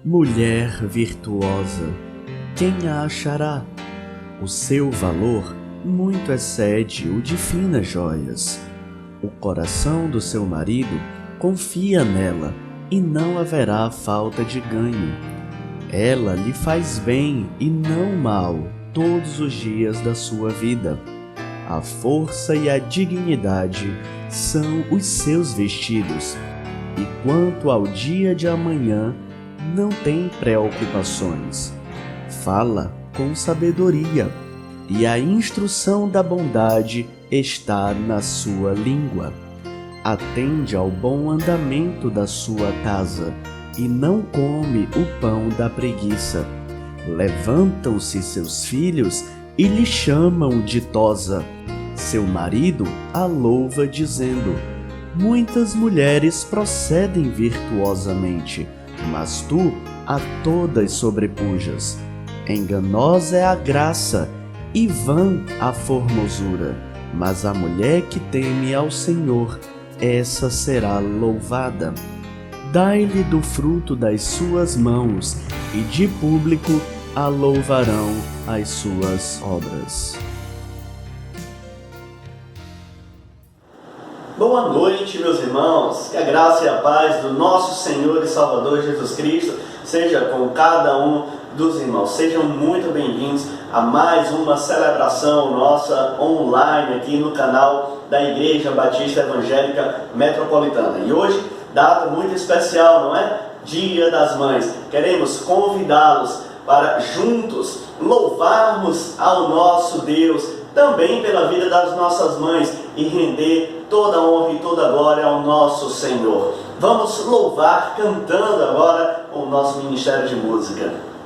Mulher virtuosa, quem a achará? O seu valor muito excede o de finas joias. O coração do seu marido confia nela e não haverá falta de ganho. Ela lhe faz bem e não mal todos os dias da sua vida. A força e a dignidade são os seus vestidos, e quanto ao dia de amanhã, não tem preocupações. Fala com sabedoria, e a instrução da bondade está na sua língua. Atende ao bom andamento da sua casa, e não come o pão da preguiça. Levantam-se seus filhos e lhe chamam ditosa. Seu marido a louva dizendo: muitas mulheres procedem virtuosamente, mas tu a todas sobrepujas. Enganosa é a graça e vã a formosura, mas a mulher que teme ao Senhor, essa será louvada. Dai-lhe do fruto das suas mãos, e de público a louvarão as suas obras. Boa noite, meus irmãos. Que a graça e a paz do nosso Senhor e Salvador Jesus Cristo seja com cada um dos irmãos. Sejam muito bem-vindos a mais uma celebração nossa online aqui no canal da Igreja Batista Evangélica Metropolitana. E hoje, data muito especial, não é? Dia das Mães. Queremos convidá-los para juntos louvarmos ao nosso Deus, também pela vida das nossas mães, e render toda a honra e toda a glória ao nosso Senhor. Vamos louvar cantando agora o nosso Ministério de Música. Glória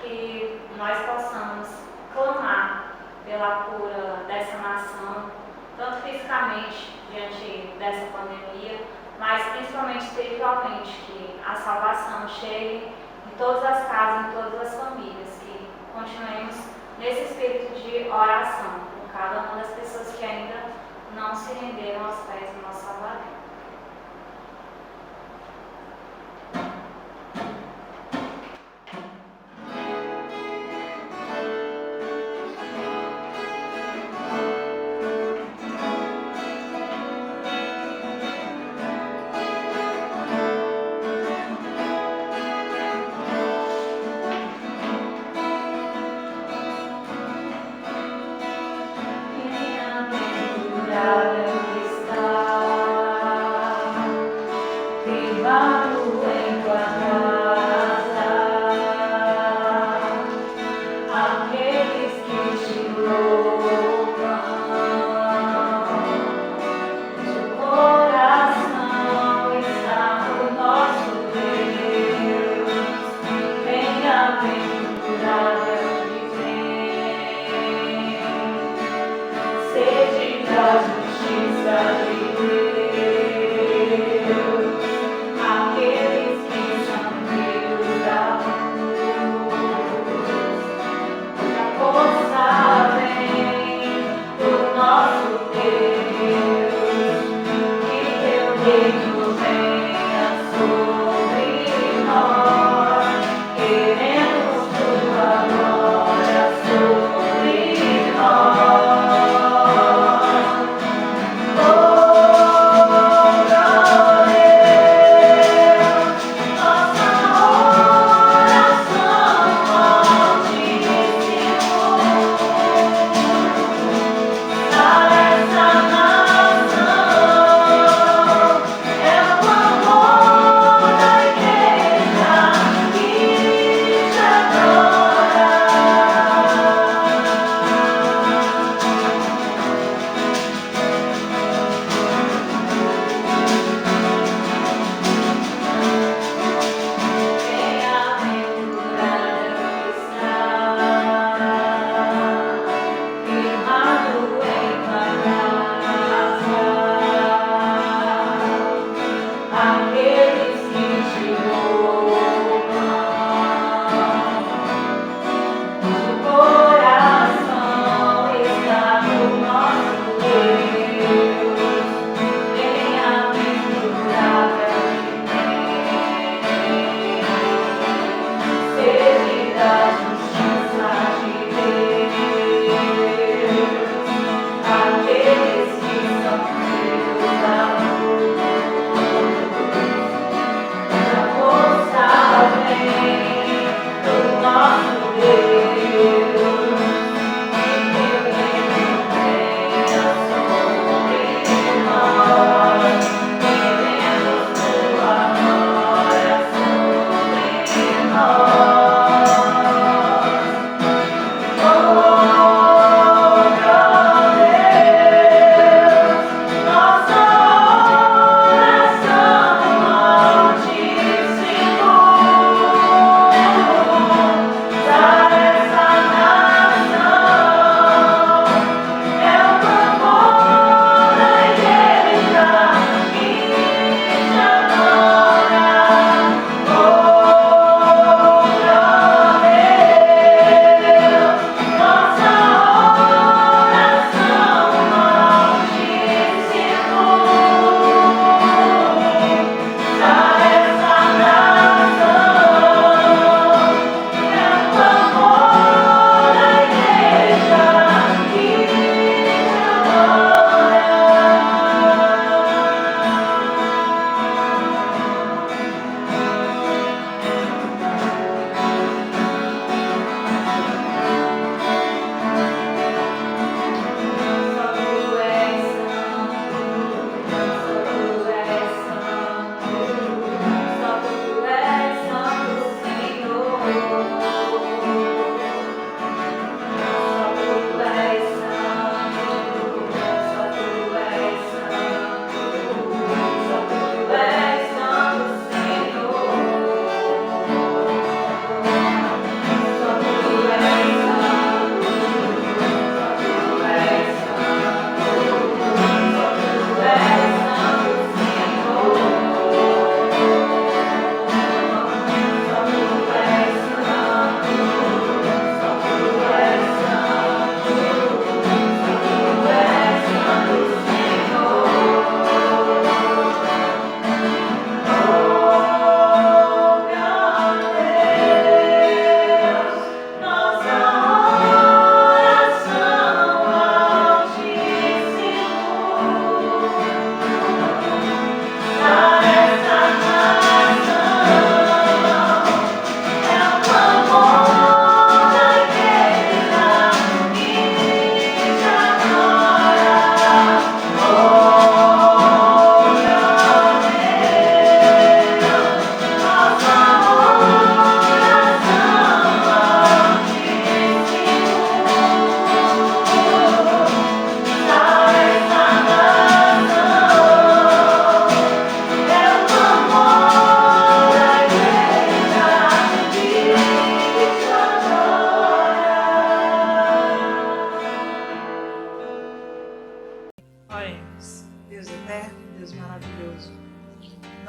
que nós possamos clamar pela cura dessa nação, tanto fisicamente diante dessa pandemia, mas principalmente espiritualmente, que a salvação chegue em todas as casas, em todas as famílias, que continuemos nesse espírito de oração por cada uma das pessoas que ainda não se renderam aos pés do nosso Salvador. Bem-aventurado é o que está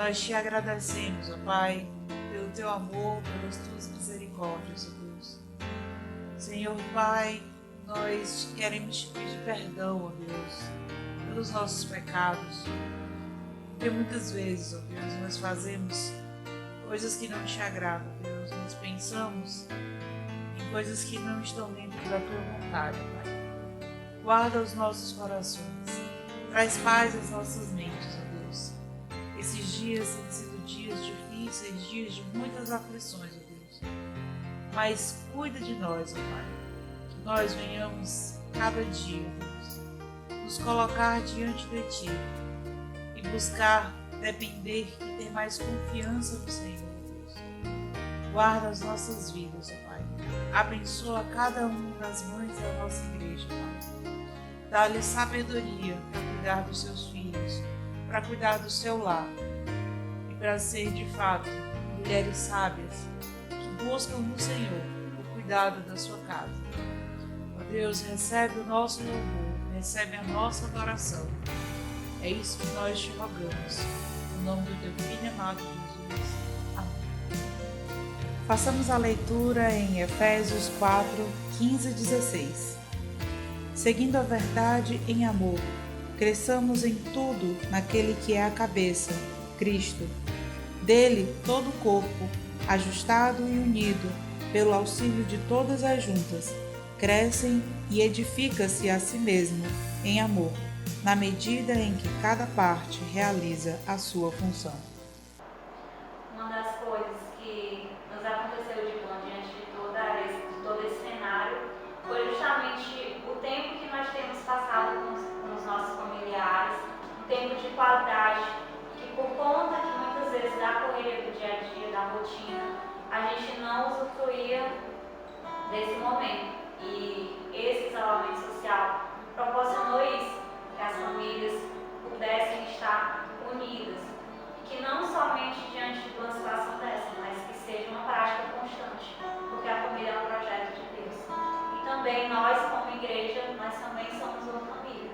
nós te agradecemos, ó Pai, pelo teu amor, pelas tuas misericórdias, ó Deus. Senhor Pai, nós queremos te pedir perdão, ó Deus, pelos nossos pecados, porque muitas vezes, ó Deus, nós fazemos coisas que não te agradam, ó Deus, nós pensamos em coisas que não estão dentro da tua vontade, ó Pai. Guarda os nossos corações, traz paz às nossas mentes, ó Deus. Esses dias têm sido dias difíceis, dias de muitas aflições, ó Deus. Mas cuida de nós, ó Pai, que nós venhamos cada dia, ó Deus, nos colocar diante de Ti e buscar depender e ter mais confiança no Senhor, ó Deus. Guarda as nossas vidas, ó Pai. Abençoa cada uma das mães da nossa igreja, Pai. Dá-lhe sabedoria para cuidar dos seus filhos, para cuidar do seu lar e para ser, de fato, mulheres sábias que buscam no Senhor o cuidado da sua casa. Ó Deus, recebe o nosso louvor, recebe a nossa adoração. É isso que nós te rogamos, no nome do teu Filho amado Jesus. Amém. Façamos a leitura em Efésios 4, 15 e 16. Seguindo a verdade em amor, cresçamos em tudo naquele que é a cabeça, Cristo. Dele, todo o corpo, ajustado e unido, pelo auxílio de todas as juntas, crescem e edifica-se a si mesmo em amor, na medida em que cada parte realiza a sua função. Uma das coisas que nos aconteceu de bom diante de todo esse cenário foi justamente o tempo que nós temos passado com os nossos familiares, um tempo de qualidade, que por conta que muitas vezes da correria do dia a dia, da rotina, a gente não usufruía desse momento. E esse isolamento social proporcionou isso, que as famílias pudessem estar unidas. E que não somente diante de uma situação dessa, mas que seja uma prática constante, porque a família é um projeto de Deus. E também nós, como igreja, nós também somos uma família.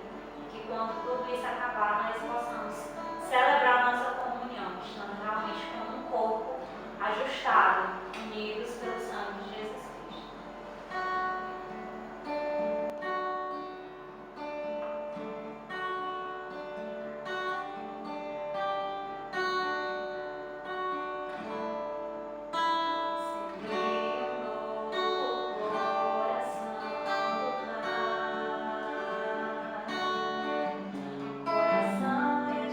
Que quando tudo isso acabar, nós possamos celebrar nossa comunhão, estando realmente como um corpo ajustado, unidos pelo sangue de Jesus Cristo. Coração e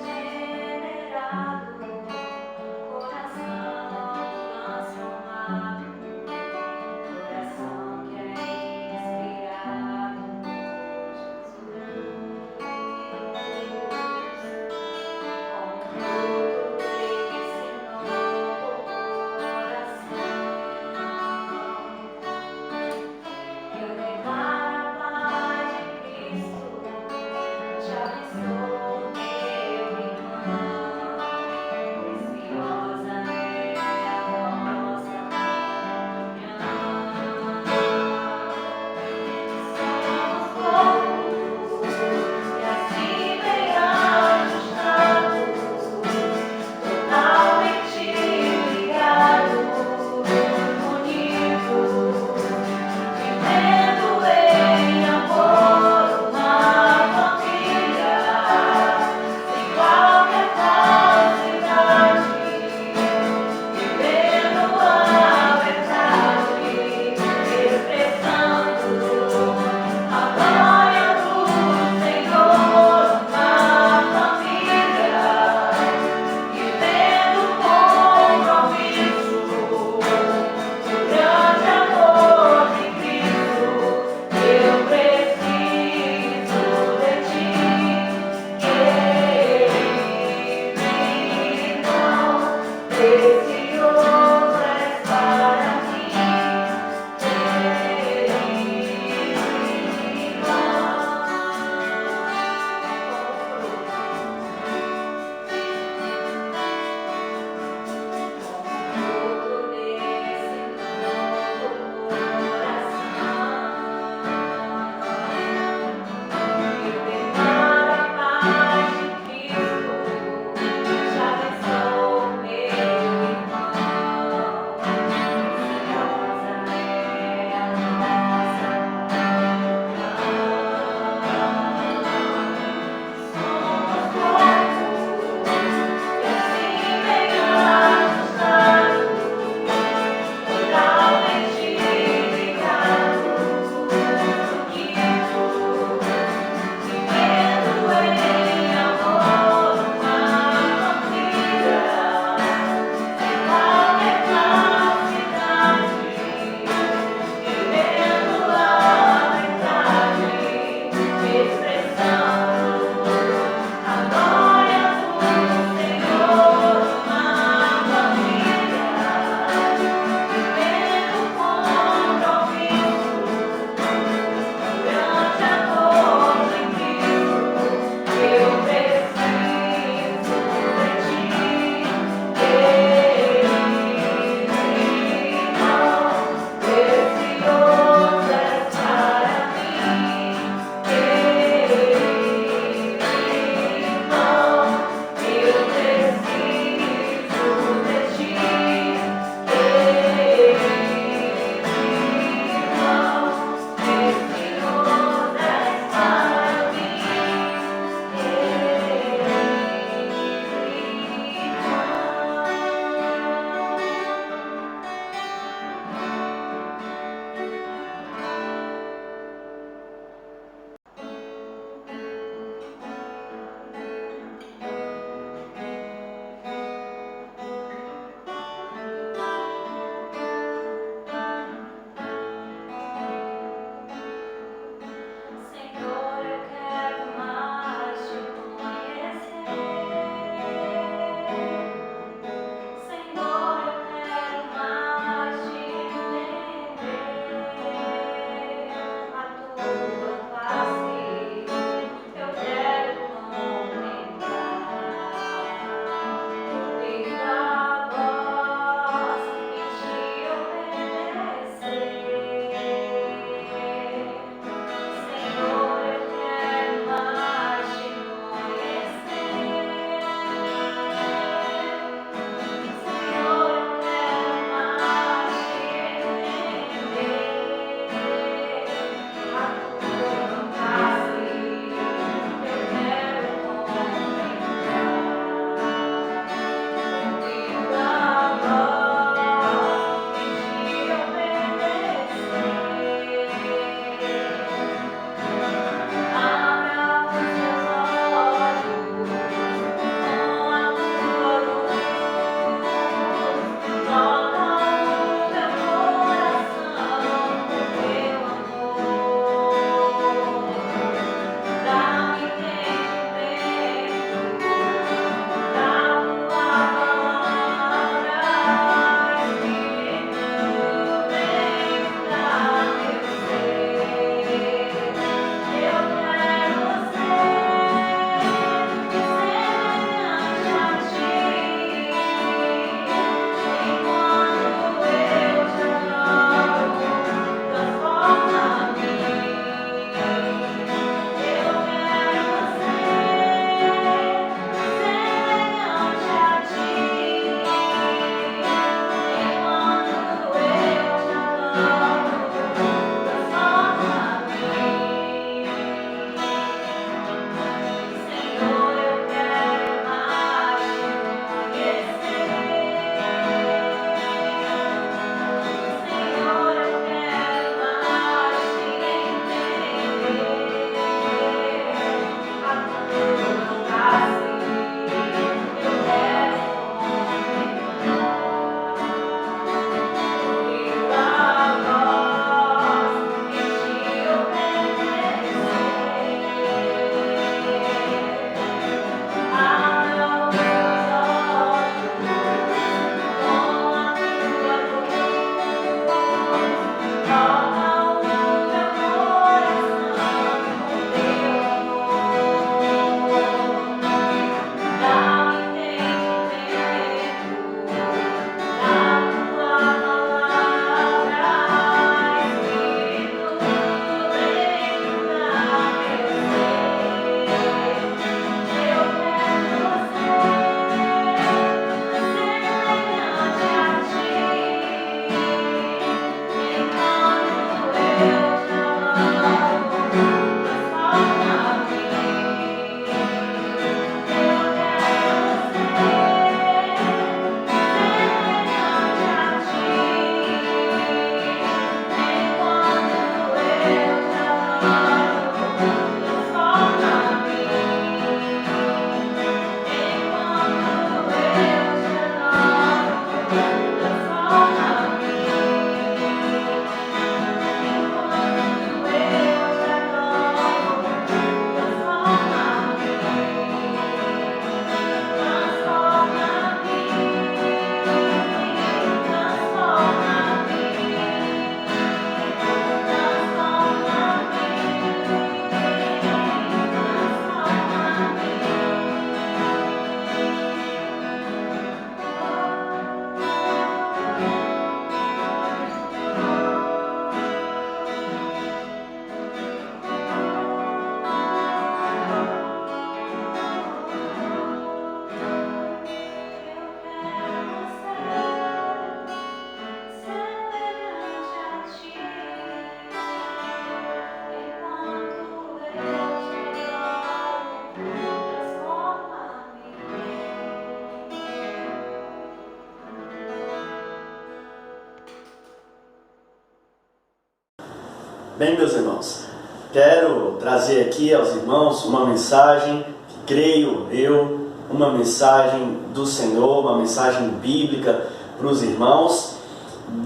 Bem, meus irmãos, quero trazer aqui aos irmãos uma mensagem que creio eu, uma mensagem do Senhor, uma mensagem bíblica para os irmãos,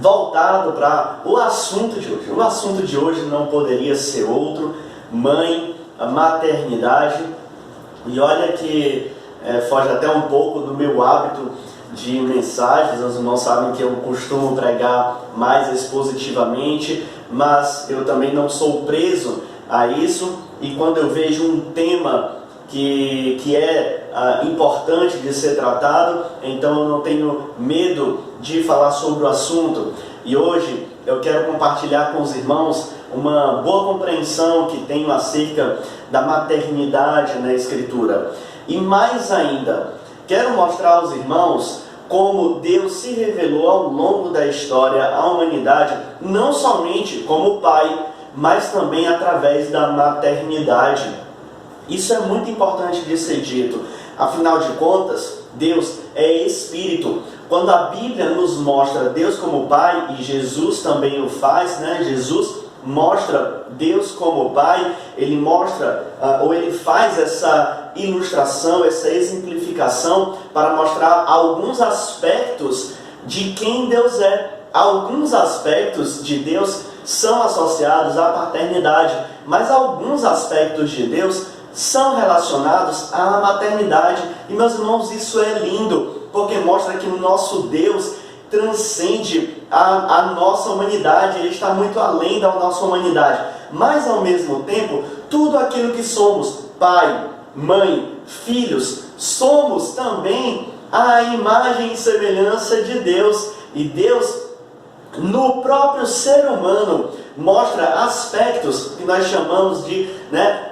voltado para o assunto de hoje. O assunto de hoje não poderia ser outro: mãe, a maternidade. E olha que foge até um pouco do meu hábito de mensagens. Os irmãos sabem que eu costumo pregar mais expositivamente, mas eu também não sou preso a isso. E quando eu vejo um tema que é importante de ser tratado, então eu não tenho medo de falar sobre o assunto. E hoje eu quero compartilhar com os irmãos uma boa compreensão que tenho acerca da maternidade na Escritura. E mais ainda, quero mostrar aos irmãos como Deus se revelou ao longo da história à humanidade, não somente como Pai, mas também através da maternidade. Isso é muito importante de ser dito. Afinal de contas, Deus é Espírito. Quando a Bíblia nos mostra Deus como Pai, e Jesus também o faz, né? Jesus mostra Deus como Pai, ele mostra, ou ele faz essa ilustração, essa exemplificação para mostrar alguns aspectos de quem Deus é. Alguns aspectos de Deus são associados à paternidade, mas alguns aspectos de Deus são relacionados à maternidade. E, meus irmãos, isso é lindo, porque mostra que o nosso Deus transcende a nossa humanidade. Ele está muito além da nossa humanidade. Mas, ao mesmo tempo, tudo aquilo que somos, pai, mãe, filhos, somos também a imagem e semelhança de Deus. E Deus, no próprio ser humano, mostra aspectos que nós chamamos de,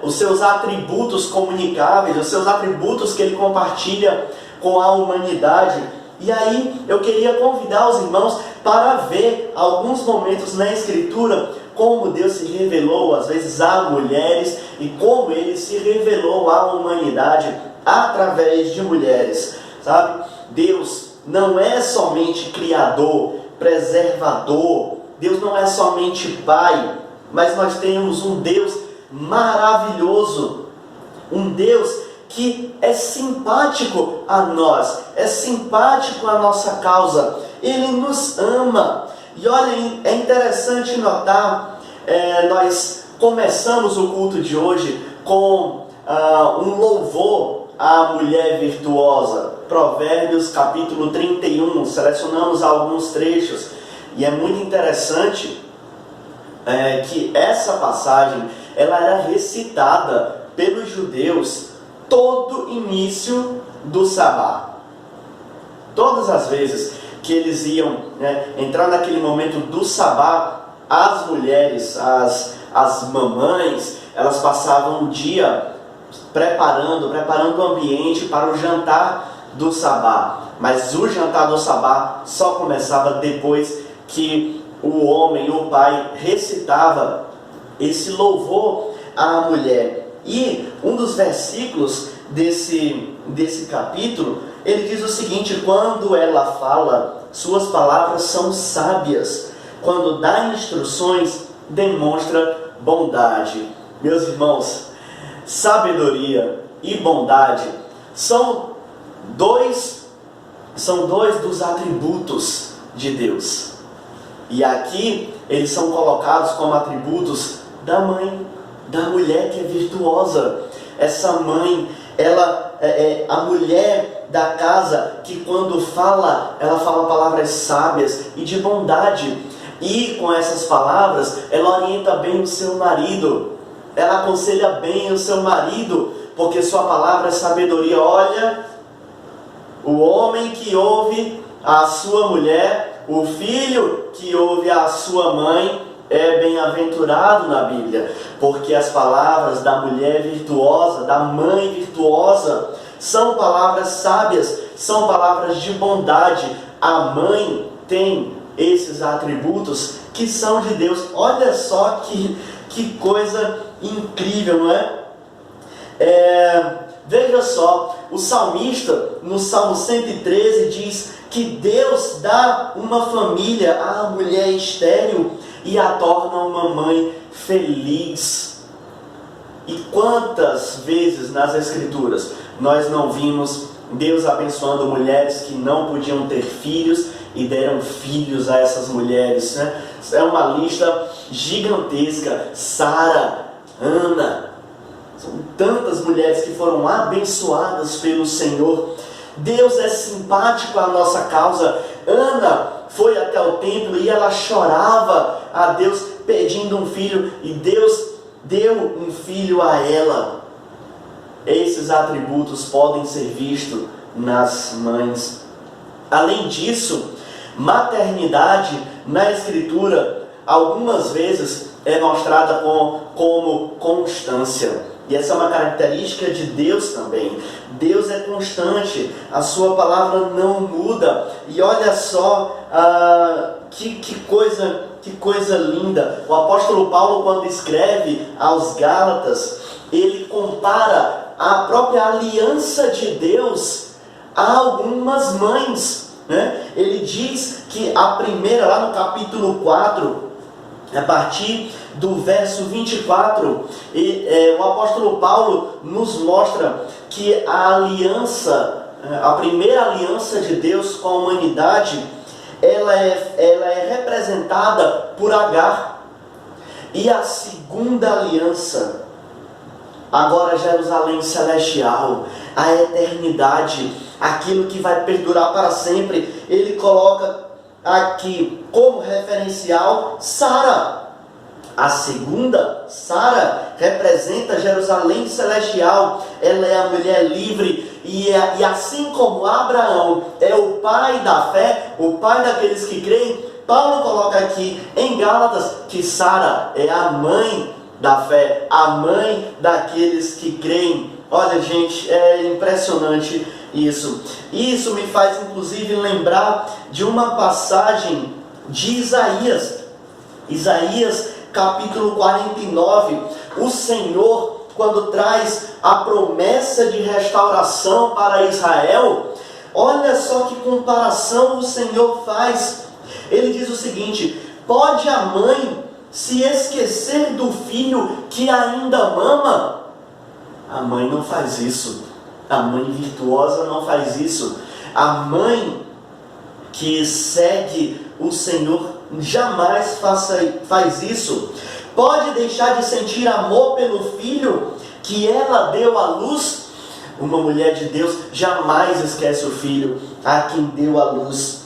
os seus atributos comunicáveis, os seus atributos que ele compartilha com a humanidade. E aí eu queria convidar os irmãos para ver alguns momentos na Escritura como Deus se revelou às vezes a mulheres e como ele se revelou à humanidade através de mulheres, sabe? Deus não é somente criador, preservador. Deus não é somente Pai, mas nós temos um Deus maravilhoso, um Deus que é simpático a nós, é simpático à nossa causa. Ele nos ama. E olha, é interessante notar, nós começamos o culto de hoje com um louvor à mulher virtuosa. Provérbios capítulo 31, selecionamos alguns trechos. E é muito interessante que essa passagem ela era recitada pelos judeus todo início do sabá. Todas as vezes que eles iam entrar naquele momento do sabá, as mulheres, as mamães, elas passavam o dia preparando o ambiente para o jantar do sabá. Mas o jantar do sabá só começava depois que o homem, o pai, recitava esse louvor à mulher. E um dos versículos desse capítulo, ele diz o seguinte: quando ela fala, suas palavras são sábias. Quando dá instruções, demonstra bondade. Meus irmãos, sabedoria e bondade são dois dos atributos de Deus. E aqui eles são colocados como atributos da mãe, da mulher que é virtuosa. Essa mãe, ela é a mulher da casa que quando fala, ela fala palavras sábias e de bondade. E com essas palavras, ela orienta bem o seu marido. Ela aconselha bem o seu marido, porque sua palavra é sabedoria. Olha, o homem que ouve a sua mulher, o filho que ouve a sua mãe, é bem-aventurado na Bíblia, porque as palavras da mulher virtuosa, da mãe virtuosa, são palavras sábias, são palavras de bondade. A mãe tem esses atributos que são de Deus. Olha só que coisa incrível, não é? Veja só, o salmista, no Salmo 113, diz que Deus dá uma família à mulher estéril e a torna uma mãe feliz. E quantas vezes nas Escrituras nós não vimos Deus abençoando mulheres que não podiam ter filhos e deram filhos a essas mulheres, né? É uma lista gigantesca. Sara, Ana, são tantas mulheres que foram abençoadas pelo Senhor. Deus é simpático à nossa causa. Ana foi até o templo e ela chorava a Deus pedindo um filho, e Deus deu um filho a ela. Esses atributos podem ser vistos nas mães. Além disso, maternidade na Escritura algumas vezes é mostrada como constância. E essa é uma característica de Deus também. Deus é constante, a sua palavra não muda. E olha só que coisa linda. O apóstolo Paulo, quando escreve aos Gálatas, ele compara a própria aliança de Deus a algumas mães, né? Ele diz que a primeira, lá no capítulo 4, a partir do verso 24, o apóstolo Paulo nos mostra que a aliança, a primeira aliança de Deus com a humanidade, ela é representada por Agar. E a segunda aliança, agora Jerusalém celestial, a eternidade, aquilo que vai perdurar para sempre, ele coloca aqui como referencial Sara. A segunda, Sara, representa Jerusalém celestial. Ela é a mulher livre. E assim como Abraão é o pai da fé, o pai daqueles que creem, Paulo coloca aqui em Gálatas que Sara é a mãe da fé, a mãe daqueles que creem. Olha, gente, é impressionante isso. Isso me faz inclusive lembrar de uma passagem de Isaías. Isaías capítulo 49, o Senhor, quando traz a promessa de restauração para Israel, olha só que comparação o Senhor faz. Ele diz o seguinte: pode a mãe se esquecer do filho que ainda mama? A mãe não faz isso. A mãe virtuosa não faz isso. A mãe que segue o Senhor jamais faz isso. Pode deixar de sentir amor pelo filho que ela deu à luz? Uma mulher de Deus jamais esquece o filho a quem deu à luz.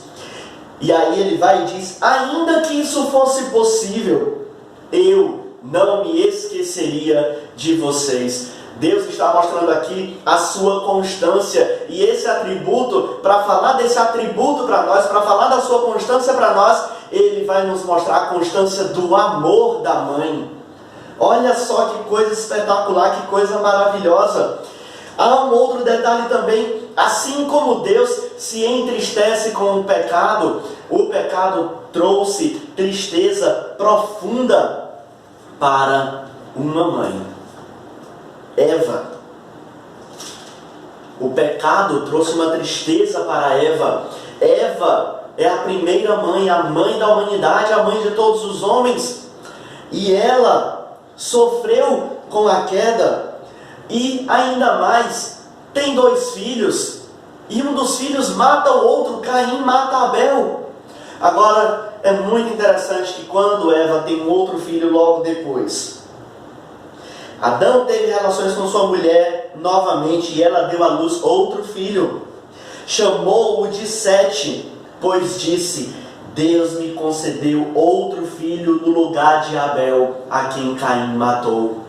E aí ele vai e diz: ainda que isso fosse possível, eu não me esqueceria de vocês. Deus está mostrando aqui a sua constância. E esse atributo, para falar desse atributo para nós, para falar da sua constância para nós, ele vai nos mostrar a constância do amor da mãe. Olha só que coisa espetacular, que coisa maravilhosa. Há um outro detalhe também. Assim como Deus se entristece com o pecado trouxe tristeza profunda para uma mãe. Eva. O pecado trouxe uma tristeza para Eva. Eva é a primeira mãe, a mãe da humanidade, a mãe de todos os homens. E ela sofreu com a queda. E ainda mais, tem 2 filhos. E um dos filhos mata o outro. Caim mata Abel. Agora, é muito interessante que quando Eva tem um outro filho logo depois, Adão teve relações com sua mulher novamente e ela deu à luz outro filho. Chamou-o de Sete, pois disse: Deus me concedeu outro filho no lugar de Abel, a quem Caim matou.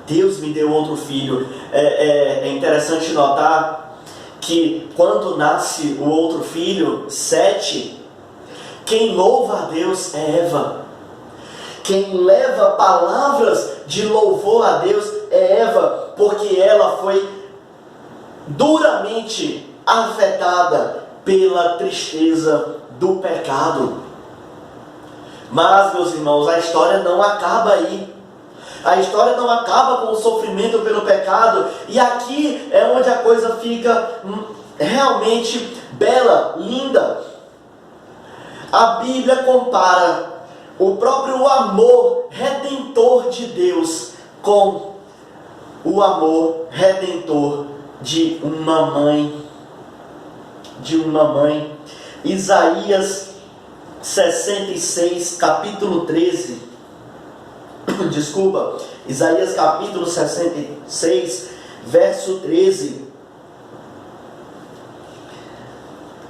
Deus me deu outro filho. É interessante notar que quando nasce o outro filho, Sete, quem louva a Deus é Eva. Quem leva palavras de louvor a Deus é Eva, porque ela foi duramente afetada pela tristeza do pecado. Mas, meus irmãos, a história não acaba aí. A história não acaba com o sofrimento pelo pecado. E aqui é onde a coisa fica realmente bela, linda. A Bíblia compara o próprio amor redentor de Deus com o amor redentor de uma mãe. Isaías 66, capítulo 13. Isaías capítulo 66, verso 13.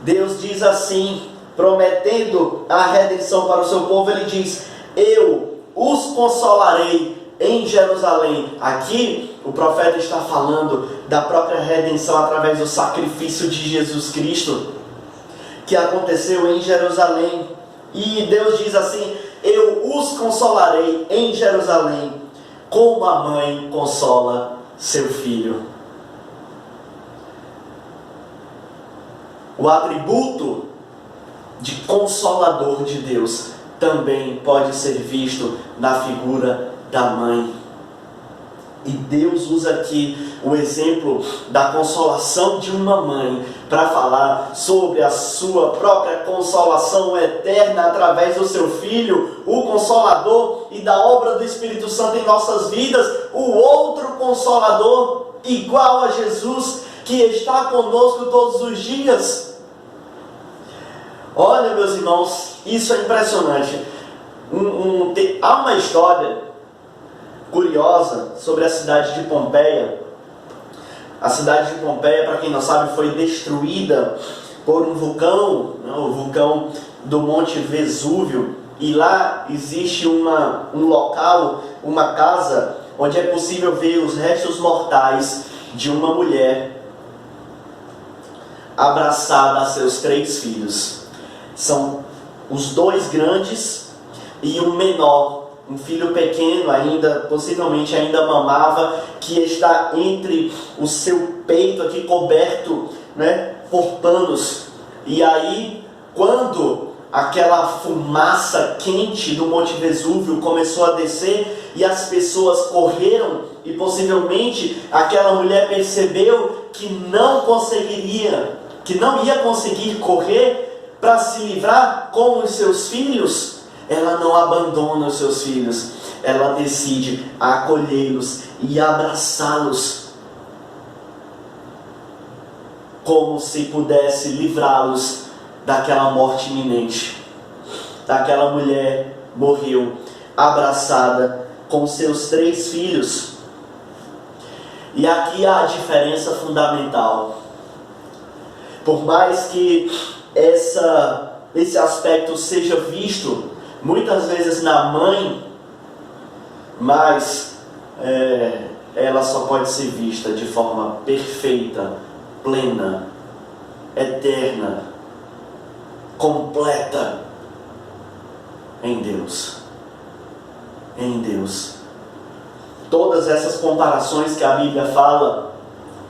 Deus diz assim, prometendo a redenção para o seu povo, ele diz: eu os consolarei em Jerusalém. Aqui o profeta está falando da própria redenção através do sacrifício de Jesus Cristo, que aconteceu em Jerusalém. E Deus diz assim: eu os consolarei em Jerusalém, como a mãe consola seu filho. O atributo de consolador de Deus também pode ser visto na figura da mãe. E Deus usa aqui o exemplo da consolação de uma mãe para falar sobre a sua própria consolação eterna através do seu Filho, o Consolador, e da obra do Espírito Santo em nossas vidas, o outro Consolador, igual a Jesus, que está conosco todos os dias. Olha, meus irmãos, isso é impressionante. Há uma história curiosa sobre a cidade de Pompeia. A cidade de Pompeia, para quem não sabe, foi destruída por um vulcão, o vulcão do Monte Vesúvio. E lá existe um local, uma casa, onde é possível ver os restos mortais de uma mulher abraçada a seus 3 filhos. São os 2 grandes e um menor, um filho pequeno ainda, possivelmente ainda mamava, que está entre o seu peito aqui coberto, por panos. E aí, quando aquela fumaça quente do Monte Vesúvio começou a descer e as pessoas correram, e possivelmente aquela mulher percebeu que não ia conseguir correr para se livrar com os seus filhos, ela não abandona os seus filhos, ela decide acolhê-los e abraçá-los, como se pudesse livrá-los daquela morte iminente. Aquela mulher morreu abraçada com seus 3 filhos. E aqui há a diferença fundamental. Por mais que esse aspecto seja visto muitas vezes na mãe, mas ela só pode ser vista de forma perfeita, plena, eterna, completa em Deus. Em Deus. Todas essas comparações que a Bíblia fala,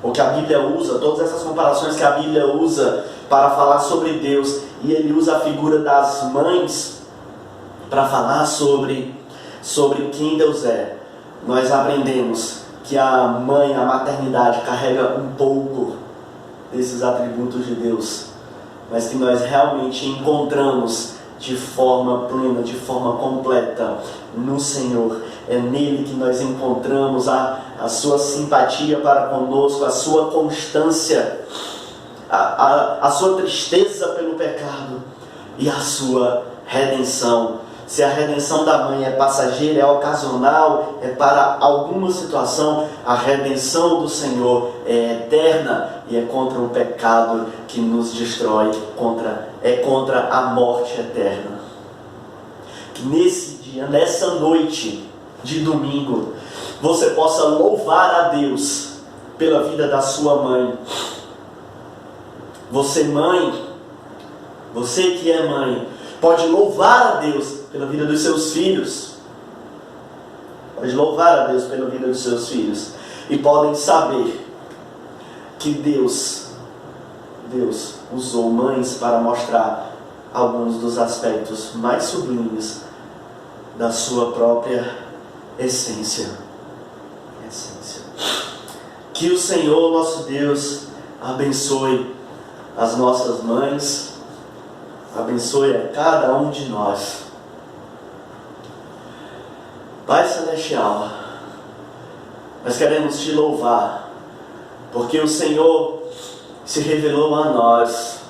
ou que a Bíblia usa, todas essas comparações que a Bíblia usa para falar sobre Deus, e ele usa a figura das mães para falar sobre quem Deus é. Nós aprendemos que a mãe, a maternidade, carrega um pouco desses atributos de Deus, mas que nós realmente encontramos de forma plena, de forma completa no Senhor. É nele que nós encontramos a sua simpatia para conosco, a sua constância, a sua tristeza pelo pecado e a sua redenção. Se a redenção da mãe é passageira, é ocasional, é para alguma situação, a redenção do Senhor é eterna e é contra o pecado que nos destrói, é contra a morte eterna. Que nesse dia, nessa noite de domingo, você possa louvar a Deus pela vida da sua mãe. Você, mãe, você que é mãe, pode louvar a Deus pela vida dos seus filhos. Pode louvar a Deus pela vida dos seus filhos. E podem saber que Deus usou mães para mostrar alguns dos aspectos mais sublimes da sua própria essência. Que o Senhor, nosso Deus, abençoe as nossas mães, abençoe a cada um de nós. Pai Celestial, nós queremos te louvar, porque o Senhor se revelou a nós,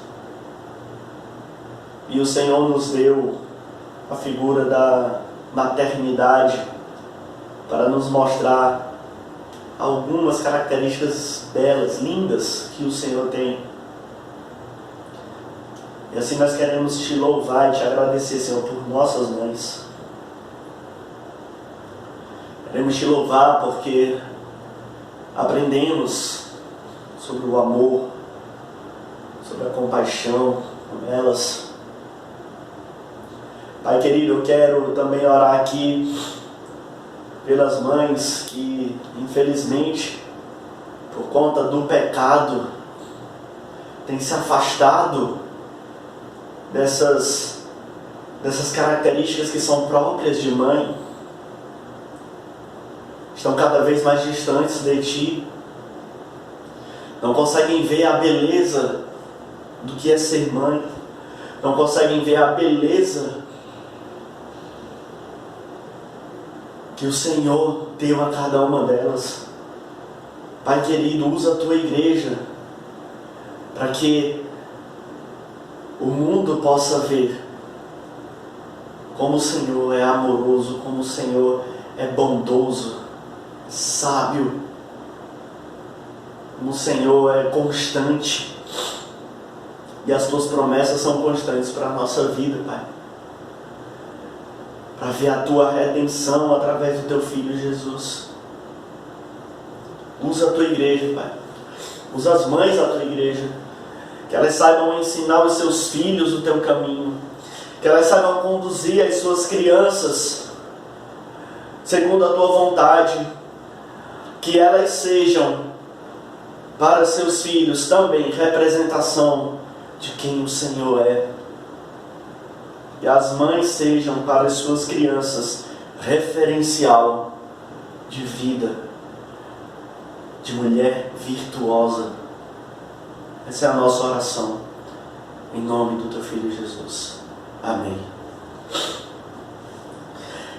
e o Senhor nos deu a figura da maternidade para nos mostrar algumas características belas, lindas, que o Senhor tem. E assim nós queremos te louvar e te agradecer, Senhor, por nossas mães. Queremos te louvar porque aprendemos sobre o amor, sobre a compaixão com elas. Pai querido, eu quero também orar aqui pelas mães que, infelizmente, por conta do pecado, têm se afastado dessas características que são próprias de mãe. Estão cada vez mais distantes de Ti. Não conseguem ver a beleza do que é ser mãe. Não conseguem ver a beleza que o Senhor deu a cada uma delas. Pai querido, usa a Tua igreja para que o mundo possa ver como o Senhor é amoroso, como o Senhor é bondoso, sábio, como o Senhor é constante, e as Tuas promessas são constantes para a nossa vida, Pai. Para ver a Tua redenção através do Teu Filho Jesus. Usa a Tua igreja, Pai. Usa as mães da Tua igreja. Que elas saibam ensinar os seus filhos o Teu caminho. Que elas saibam conduzir as suas crianças segundo a Tua vontade. Que elas sejam para seus filhos também representação de quem o Senhor é. E as mães sejam para as suas crianças referencial de vida, de mulher virtuosa. Essa é a nossa oração, em nome do Teu Filho Jesus. Amém.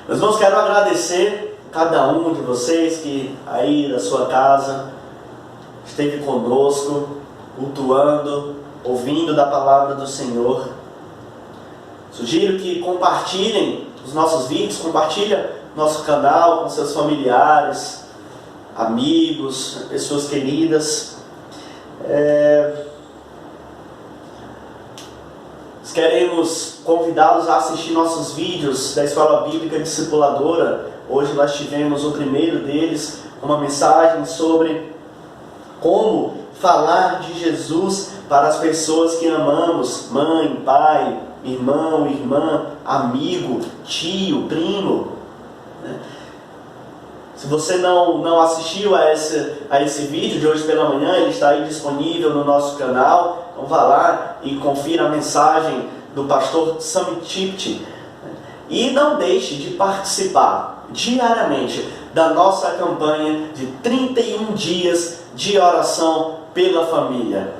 Meus irmãos, quero agradecer a cada um de vocês que aí da sua casa esteve conosco, cultuando, ouvindo da palavra do Senhor. Sugiro que compartilhem os nossos vídeos, compartilhem nosso canal com seus familiares, amigos, pessoas queridas. Queremos convidá-los a assistir nossos vídeos da Escola Bíblica Discipuladora. Hoje nós tivemos o primeiro deles, uma mensagem sobre como falar de Jesus para as pessoas que amamos, mãe, pai, irmão, irmã, amigo, tio, primo. Se você não assistiu a esse vídeo de hoje pela manhã, ele está aí disponível no nosso canal. Então vá lá e confira a mensagem do pastor Sam Tipti. E não deixe de participar diariamente da nossa campanha de 31 dias de oração pela família.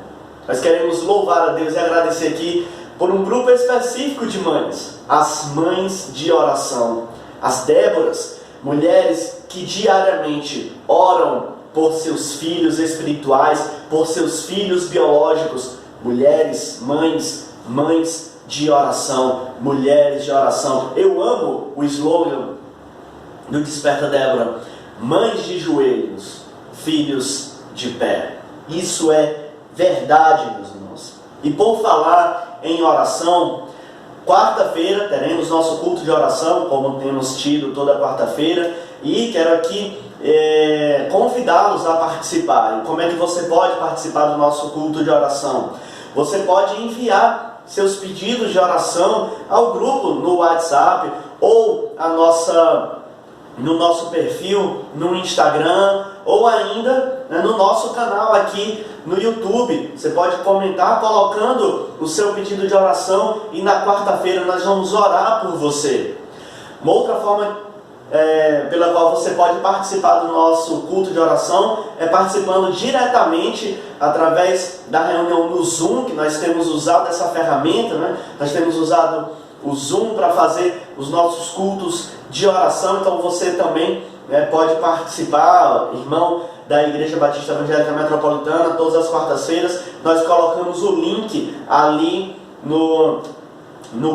Nós queremos louvar a Deus e agradecer aqui por um grupo específico de mães, as mães de oração, as Déboras, mulheres que diariamente oram por seus filhos espirituais, por seus filhos biológicos, mulheres, mães de oração, mulheres de oração. Eu amo o slogan do Desperta Débora: mães de joelhos, filhos de pé. Isso é verdade, meus irmãos. E por falar em oração, quarta-feira teremos nosso culto de oração, como temos tido toda quarta-feira, e quero aqui convidá-los a participar. Como é que você pode participar do nosso culto de oração? Você pode enviar seus pedidos de oração ao grupo no WhatsApp ou no nosso perfil no Instagram, ou ainda no nosso canal aqui no YouTube. Você pode comentar colocando o seu pedido de oração e na quarta-feira nós vamos orar por você. Uma outra forma pela qual você pode participar do nosso culto de oração é participando diretamente através da reunião no Zoom, que nós temos usado essa ferramenta, né? Nós temos usado o Zoom para fazer os nossos cultos de oração. Então você também pode participar, irmão da Igreja Batista Evangélica Metropolitana. Todas as quartas-feiras nós colocamos o link ali no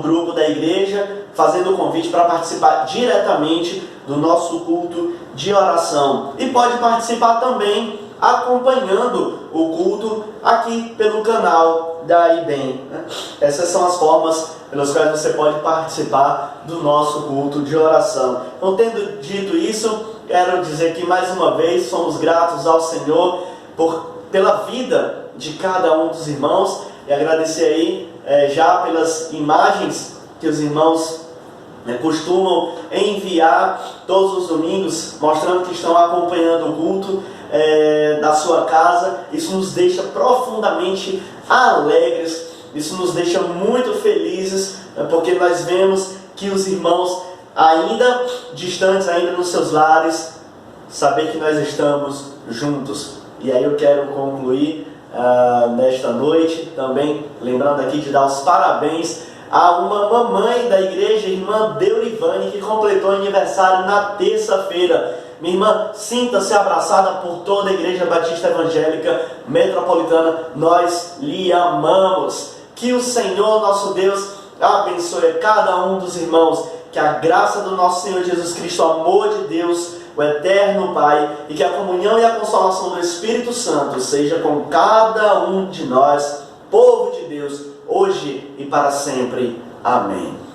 grupo da igreja, fazendo o convite para participar diretamente do nosso culto de oração. E pode participar também acompanhando o culto aqui pelo canal da IBEM. Essas são as formas pelas quais você pode participar do nosso culto de oração. Então, tendo dito isso, quero dizer que mais uma vez somos gratos ao Senhor pela vida de cada um dos irmãos, e agradecer aí já pelas imagens que os irmãos costumam enviar todos os domingos, mostrando que estão acompanhando o culto da sua casa. Isso nos deixa profundamente alegres, isso nos deixa muito felizes, porque nós vemos que os irmãos, ainda distantes, ainda nos seus lares, saber que nós estamos juntos. E aí eu quero concluir nesta noite também lembrando aqui de dar os parabéns a uma mamãe da igreja, irmã Deurivane, que completou aniversário na terça-feira. Minha irmã, sinta-se abraçada por toda a Igreja Batista Evangélica Metropolitana. Nós lhe amamos. Que o Senhor, nosso Deus, abençoe cada um dos irmãos. Que a graça do nosso Senhor Jesus Cristo, o amor de Deus, o eterno Pai, e que a comunhão e a consolação do Espírito Santo seja com cada um de nós, povo de Deus, hoje e para sempre. Amém.